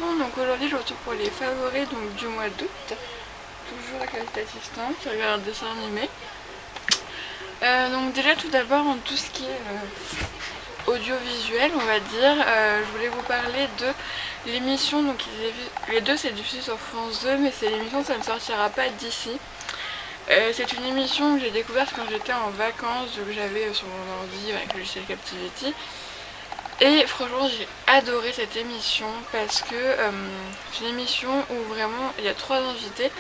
retour, donc aujourd'hui je retrouve pour les favoris donc, du mois d'août. Toujours avec la petite assistante qui regarde un dessin animé. Donc déjà tout d'abord en tout ce qui est audiovisuel on va dire, je voulais vous parler de l'émission, donc les deux c'est diffusé sur France 2 mais c'est l'émission Ça ne sortira pas d'ici. C'est une émission que j'ai découverte quand j'étais en vacances, que j'avais sur mon ordi avec le logiciel Captivity. Et franchement j'ai adoré cette émission parce que c'est une émission où vraiment il y a 3 invités.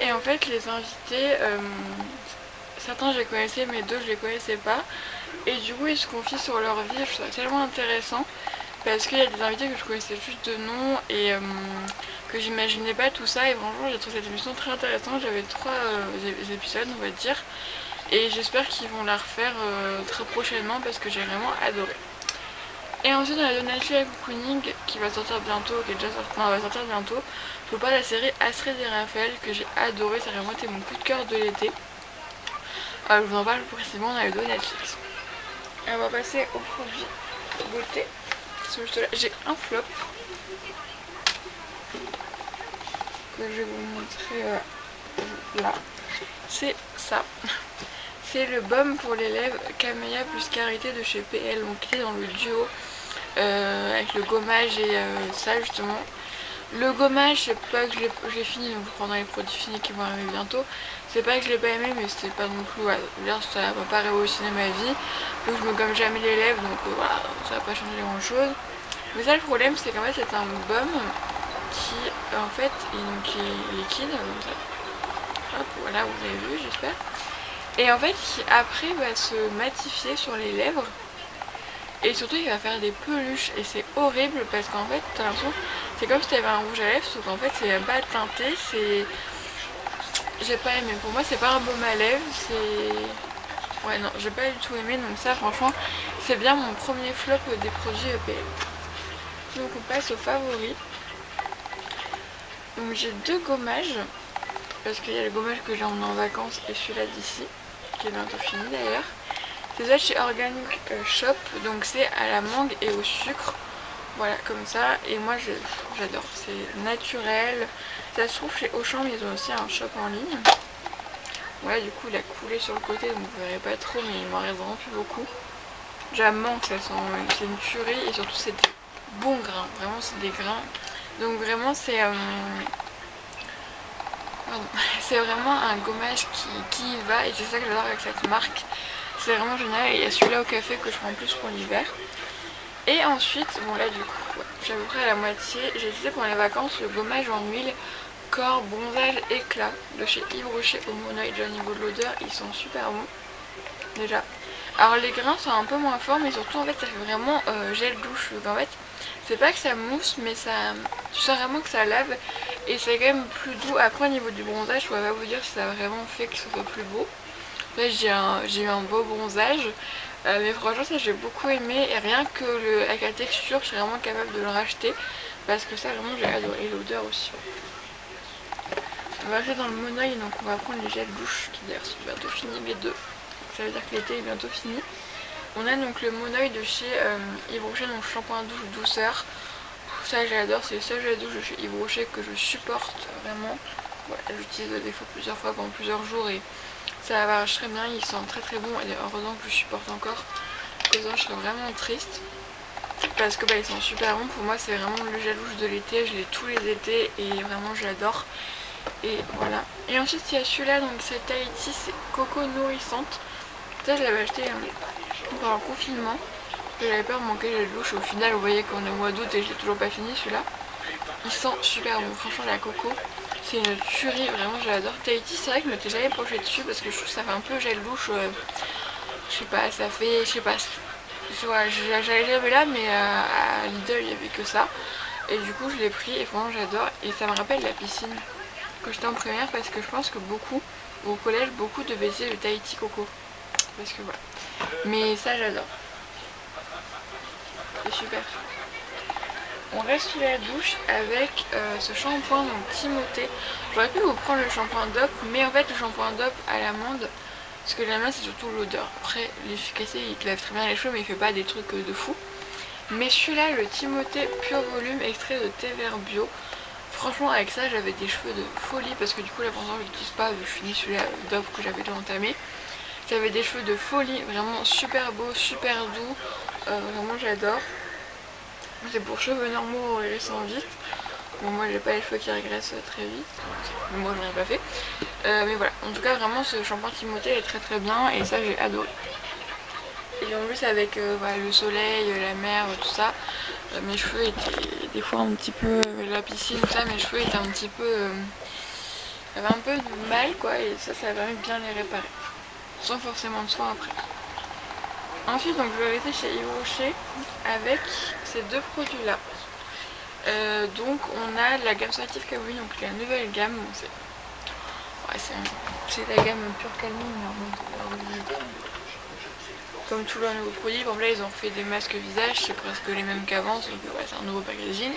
Et en fait les invités, certains je les connaissais mais deux je les connaissais pas. Et du coup ils se confient sur leur vie, je trouve ça tellement intéressant. Parce qu'il y a des invités que je connaissais juste de nom et que j'imaginais pas tout ça. Et franchement j'ai trouvé cette émission très intéressante, j'avais 3 épisodes on va dire. Et j'espère qu'ils vont la refaire très prochainement parce que j'ai vraiment adoré. Et ensuite on a Donatille et Cocooning qui va sortir bientôt, qui est déjà sorti, non, va sortir bientôt. Je vous parle de la série Astrid et Raphaël que j'ai adoré, ça a vraiment été mon coup de cœur de l'été. Je vous en parle plus précisément dans les deux Netflix. Et on va passer au produit beauté. J'ai un flop que je vais vous montrer là. C'est ça. C'est le baume pour les lèvres Camélia plus Carité de chez PL, donc qui est dans le duo avec le gommage et ça justement. Le gommage, c'est pas que je l'ai fini, donc je prendrai les produits finis qui vont arriver bientôt. C'est pas que je l'ai pas aimé, mais c'était pas non plus, ça va pas révolutionner ma vie. Donc je me gomme jamais les lèvres, donc voilà, ça va pas changer grand chose. Mais ça le problème c'est qu'en fait c'est un baume qui en fait est liquide, comme ça. Hop, voilà, vous avez vu j'espère. Et en fait qui après va se matifier sur les lèvres. Et surtout il va faire des peluches et c'est horrible parce qu'en fait t'as l'impression c'est comme si t'avais un rouge à lèvres sauf qu'en fait c'est même pas teinté, c'est... J'ai pas aimé, pour moi c'est pas un baume à lèvres, c'est... Ouais non, j'ai pas du tout aimé, donc ça franchement c'est bien mon premier flop des produits EPL. Donc on passe aux favoris. Donc j'ai deux gommages, parce qu'il y a le gommage que j'ai emmené en vacances et celui-là d'ici, qui est bientôt fini d'ailleurs. C'est ça chez Organic Shop, donc c'est à la mangue et au sucre. Voilà, comme ça. Et moi j'adore, c'est naturel. Ça se trouve chez Auchan, mais ils ont aussi un shop en ligne. Voilà, du coup il a coulé sur le côté, donc vous verrez pas trop, mais il m'en reste vraiment plus beaucoup. J'aime que ça sent, c'est une tuerie et surtout c'est des bons grains, vraiment c'est des grains. Donc vraiment c'est c'est vraiment un gommage qui y va et c'est ça que j'adore avec cette marque. C'est vraiment génial et il y a celui-là au café que je prends plus pour l'hiver. Et ensuite, bon là du coup, j'ai à peu près à la moitié, j'ai utilisé pour les vacances le gommage en huile corps bronzage éclat de chez Yves Rocher au Monoï. Déjà au niveau de l'odeur, ils sont super bons déjà. Alors les grains sont un peu moins forts mais surtout en fait ça fait vraiment gel douche. Donc en fait c'est pas que ça mousse mais ça, tu sens vraiment que ça lave et c'est quand même plus doux. Après au niveau du bronzage je pourrais pas vous dire si ça a vraiment fait que ce soit plus beau. Après j'ai eu un beau bronzage mais franchement ça j'ai beaucoup aimé et rien que avec la texture je suis vraiment capable de le racheter parce que ça vraiment j'ai adoré, l'odeur aussi. On va rester dans le Monoï donc on va prendre les gels douche qui d'ailleurs sont bientôt finis les deux. Ça veut dire que l'été est bientôt fini. On a donc le Monoï de chez Yves Rocher, donc shampoing douche douceur. Ça j'adore, c'est le seul gel douche de chez Yves Rocher que je supporte vraiment. Voilà, j'utilise des fois plusieurs fois pendant plusieurs jours et ça marche très bien, il sent très très bon et heureusement que je supporte encore. Sinon je serais vraiment triste parce que ils sont super bons. Pour moi c'est vraiment le gel douche de l'été, je l'ai tous les étés et vraiment j'adore. Et voilà. Et ensuite il y a celui-là, donc c'est Tahiti, c'est coco nourrissante. Ça je l'avais acheté pendant le confinement. J'avais peur de manquer de douche. Au final vous voyez qu'on est au mois d'août et je l'ai toujours pas fini celui-là. Il sent super bon, franchement la coco c'est une tuerie, vraiment j'adore. Tahiti c'est vrai que je m'étais jamais penchée dessus parce que je trouve que ça fait un peu gel douche, je sais pas, ça fait, je sais pas, voilà, j'allais jamais là mais à Lidl il y avait que ça. Et du coup je l'ai pris et vraiment j'adore et ça me rappelle la piscine quand j'étais en première parce que je pense que beaucoup, au collège, beaucoup devaient essayer le Tahiti coco. Parce que voilà. Mais ça j'adore. C'est super. On reste sous la douche avec ce shampoing donc Timothée. J'aurais pu vous prendre le shampoing DOP mais en fait le shampoing DOP à l'amande, ce que j'aime bien c'est surtout l'odeur. Après l'efficacité il te lave très bien les cheveux mais il fait pas des trucs de fou. Mais celui-là, le Timothée Pure Volume extrait de thé vert bio, franchement avec ça j'avais des cheveux de folie parce que du coup là pour l'instant je l'utilise pas, je finis celui-là d'offre que j'avais déjà entamé. J'avais des cheveux de folie, vraiment super beau, super doux, vraiment j'adore. C'est pour cheveux normaux régressant vite. Bon, moi j'ai pas les cheveux qui régressent très vite, mais moi j'en ai pas fait. Mais voilà, en tout cas vraiment ce shampoing Timothée est très très bien et ça j'ai adoré. Et en plus avec voilà, le soleil, la mer, tout ça, mes cheveux étaient des fois un petit peu, la piscine, tout ça, mes cheveux étaient un petit peu, j'avais un peu de mal quoi, et ça a permis de bien les réparer, sans forcément de soin après. Ensuite donc je vais rester chez Yves Rocher avec ces deux produits là. Donc on a la gamme Sensitive Camomille, donc la nouvelle gamme, bon, c'est la gamme Pure Calming mais en mode visibilité. Comme tous leurs nouveaux produits, par exemple là ils ont fait des masques visage, c'est presque les mêmes qu'avant, donc ouais, c'est un nouveau packaging.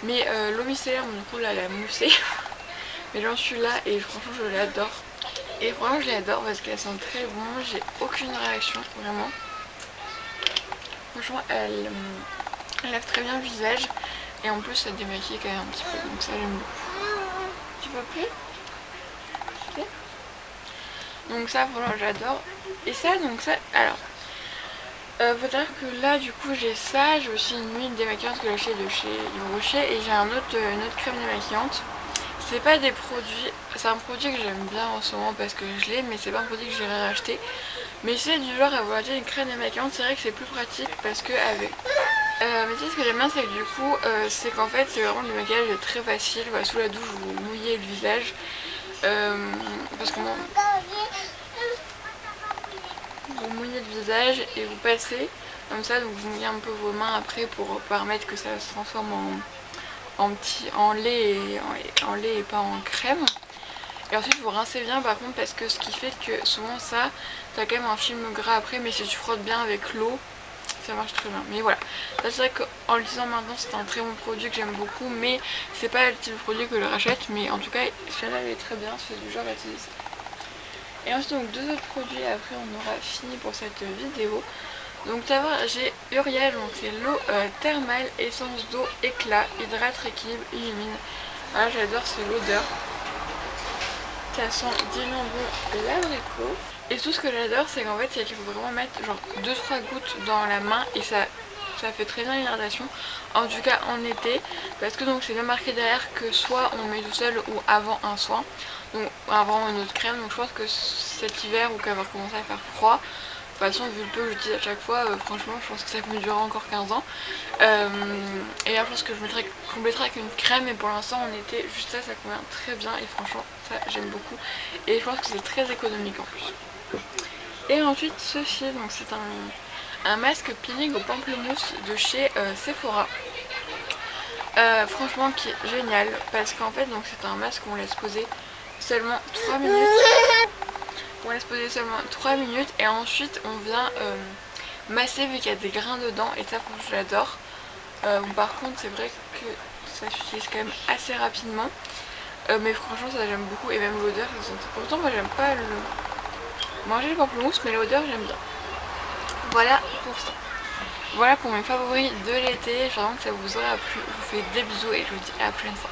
Mais l'eau micellaire, du coup là elle a moussé, mais j'en suis là et franchement je l'adore. Et vraiment je l'adore parce qu'elle sent très bon, j'ai aucune réaction vraiment. Franchement elle lave très bien le visage et en plus ça démaquille quand même un petit peu, donc ça j'aime beaucoup. Tu veux plus? Okay. Donc ça vraiment j'adore. Et ça donc ça alors faut dire que là du coup j'ai ça, j'ai aussi une huile démaquillante que j'ai acheté de chez Yves Rocher et j'ai une autre crème démaquillante. C'est pas des produits, c'est un produit que j'aime bien en ce moment parce que je l'ai, mais c'est pas un produit que j'irai racheter. Mais si c'est du genre à vouloir acheter une crème démaquillante, c'est vrai que c'est plus pratique parce que avec... mais tu sais ce que j'aime bien c'est que du coup c'est qu'en fait c'est vraiment du maquillage très facile, voilà, sous la douche vous mouillez le visage parce que moi, vous mouillez le visage et vous passez comme ça, donc vous mouillez un peu vos mains après pour permettre que ça se transforme en lait et pas en crème. Et ensuite vous rincez bien par contre parce que ce qui fait que souvent ça, t'as quand même un film gras après, mais si tu frottes bien avec l'eau, ça marche très bien. Mais voilà, là c'est vrai qu'en le disant maintenant c'est un très bon produit que j'aime beaucoup, mais c'est pas le type de produit que je rachète, mais en tout cas celle-là elle est très bien, c'est du genre à utiliser ça. Et ensuite donc deux autres produits, après on aura fini pour cette vidéo. Donc d'abord j'ai Uriel, donc c'est l'eau thermale, essence d'eau, éclat, hydrate, rééquilibre, illumine. Voilà j'adore, c'est l'odeur. Ça sent diluant bon l'abricot. Et tout ce que j'adore c'est qu'en fait c'est qu'il faut vraiment mettre genre 2-3 gouttes dans la main et ça fait très bien l'hydratation, en tout cas en été, parce que donc c'est bien marqué derrière que soit on met tout seul ou avant un soin, donc avant une autre crème. Donc je pense que cet hiver ou qu'elle va commencer à faire froid, de toute façon vu le peu que j'utilise à chaque fois, franchement je pense que ça peut me durer encore 15 ans. Et là je pense que je compléterai avec une crème, et pour l'instant en été juste ça convient très bien et franchement ça j'aime beaucoup et je pense que c'est très économique en plus. Et ensuite ceci, donc c'est un masque peeling au pamplemousse de chez Sephora. Franchement qui est génial parce qu'en fait donc c'est un masque qu'on laisse poser seulement 3 minutes. On laisse poser seulement 3 minutes et ensuite on vient masser vu qu'il y a des grains dedans, et ça franchement j'adore. Par contre c'est vrai que ça s'utilise quand même assez rapidement. Mais franchement ça j'aime beaucoup, et même l'odeur, pourtant moi j'aime pas manger le pamplemousse, mais l'odeur j'aime bien. Voilà pour ça. Voilà pour mes favoris de l'été, j'espère que ça vous aura plu. Je vous fais des bisous et je vous dis à la prochaine fois.